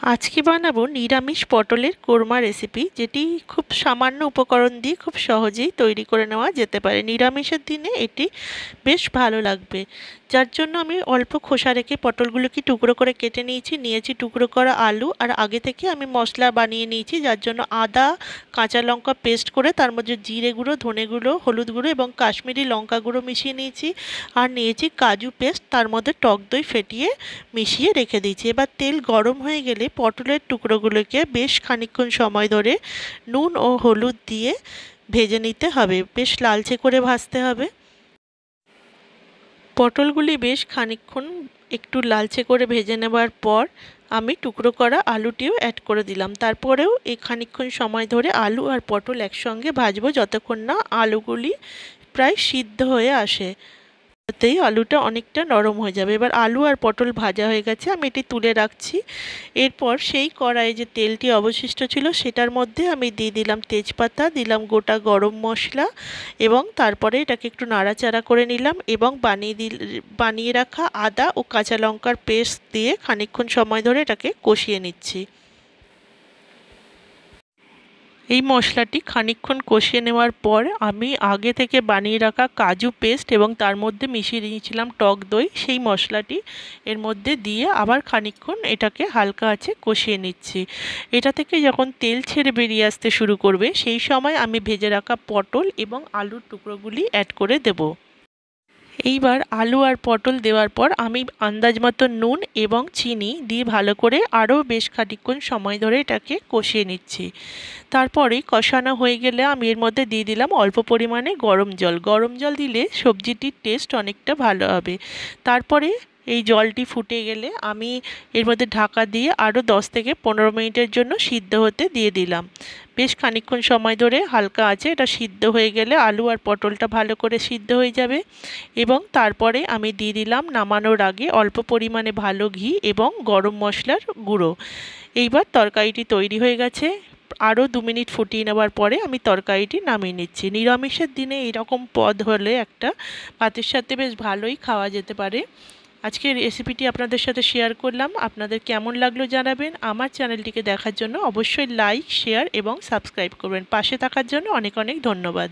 আজকে বানাবো নিরামিষ পটলের কোরমা রেসিপি, যেটি খুব সামান্য উপকরণ দিয়ে খুব সহজেই তৈরি করে নেওয়া যেতে পারে। নিরামিষের দিনে এটি বেশ ভালো লাগবে। যার জন্য আমি অল্প খোসা রেখে পটলগুলোকে টুকরো করে কেটে নিয়েছি টুকরো করা আলু, আর আগে থেকে আমি মশলা বানিয়ে নিয়েছি, যার জন্য আদা কাঁচা লঙ্কা পেস্ট করে তার মধ্যে জিরে গুঁড়ো, ধনে গুঁড়ো, হলুদ গুঁড়ো এবং কাশ্মীরি লঙ্কা গুঁড়ো মিশিয়ে নিয়েছি। আর নিয়েছি কাজু পেস্ট, তার মধ্যে টক দই ফেটিয়ে মিশিয়ে রেখে দিয়েছি। এবার তেল গরম হয়ে গেলে পটলের টুকরোগুলোকে বেশ খানিকক্ষণ সময় ধরে নুন ও হলুদ দিয়ে ভেজে নিতে হবে, বেশ লালচে করে ভাজতে হবে। পটলগুলি বেশ খানিকক্ষণ একটু লালচে করে ভেজে নেবার পর আমি টুকরো করা আলুটিও অ্যাড করে দিলাম। তারপরেও এই খানিকক্ষণ সময় ধরে আলু আর পটল একসঙ্গে ভাজবো, যতক্ষণ না আলুগুলি প্রায় সিদ্ধ হয়ে আসে। তাতেই আলুটা অনেকটা নরম হয়ে যাবে। এবার আলু আর পটল ভাজা হয়ে গেছে, আমি এটি তুলে রাখছি। এরপর সেই কড়াইয়ে যে তেলটি অবশিষ্ট ছিল সেটার মধ্যে আমি দিয়ে দিলাম তেজপাতা, দিলাম গোটা গরম মশলা এবং তারপরে এটাকে একটু নাড়াচাড়া করে নিলাম এবং বানিয়ে রাখা আদা ও কাঁচা লঙ্কার পেস্ট দিয়ে খানিকক্ষণ সময় ধরে এটাকে কষিয়ে নিচ্ছি। এই মশলাটি খানিকক্ষণ কষিয়ে নেওয়ার পর আমি আগে থেকে বানিয়ে রাখা কাজু পেস্ট এবং তার মধ্যে মিশিয়ে দিয়েছিলাম টক দই, সেই মশলাটি এর মধ্যে দিয়ে আবার খানিকক্ষণ এটাকে হালকা আঁচে কষিয়ে নিচ্ছি। এটা থেকে যখন তেল ছেড়ে বেরিয়ে আসতে শুরু করবে সেই সময় আমি ভেজে রাখা পটল এবং আলুর টুকরোগুলি অ্যাড করে দেব। এইবার আলু আর পটল দেওয়ার পর আমি আন্দাজ মতো নুন এবং চিনি দিয়ে ভালো করে আরও বেশ খানিকক্ষণ সময় ধরে এটাকে কষিয়ে নিচ্ছি। তারপরে কষানো হয়ে গেলে আমি এর মধ্যে দিয়ে দিলাম অল্প পরিমাণে গরম জল। গরম জল দিলে সবজিটির টেস্ট অনেকটা ভালো হবে। তারপরে এই জলটি ফুটে গেলে আমি এর মধ্যে ঢাকা দিয়ে আরও 10 থেকে 15 মিনিটের জন্য সিদ্ধ হতে দিয়ে দিলাম। বেশ খানিকক্ষণ সময় ধরে হালকা আঁচে এটা সিদ্ধ হয়ে গেলে আলু আর পটলটা ভালো করে সিদ্ধ হয়ে যাবে এবং তারপরে আমি দিয়ে দিলাম নামানোর আগে অল্প পরিমাণে ভালো ঘি এবং গরম মশলার গুঁড়ো। এইবার তরকারিটি তৈরি হয়ে গেছে। আরও 2 মিনিট ফুটিয়ে নেওয়ার পরে আমি তরকারিটি নামিয়ে নিচ্ছি। নিরামিষের দিনে এরকম পদ হলে একটা ভাতের সাথে বেশ ভালোই খাওয়া যেতে পারে। আজকের রেসিপিটি আপনাদের সাথে শেয়ার করলাম। আপনাদের কেমন লাগলো জানাবেন। আমার চ্যানেলটিকে দেখার জন্য অবশ্যই লাইক, শেয়ার এবং সাবস্ক্রাইব করবেন। পাশে থাকার জন্য অনেক অনেক ধন্যবাদ।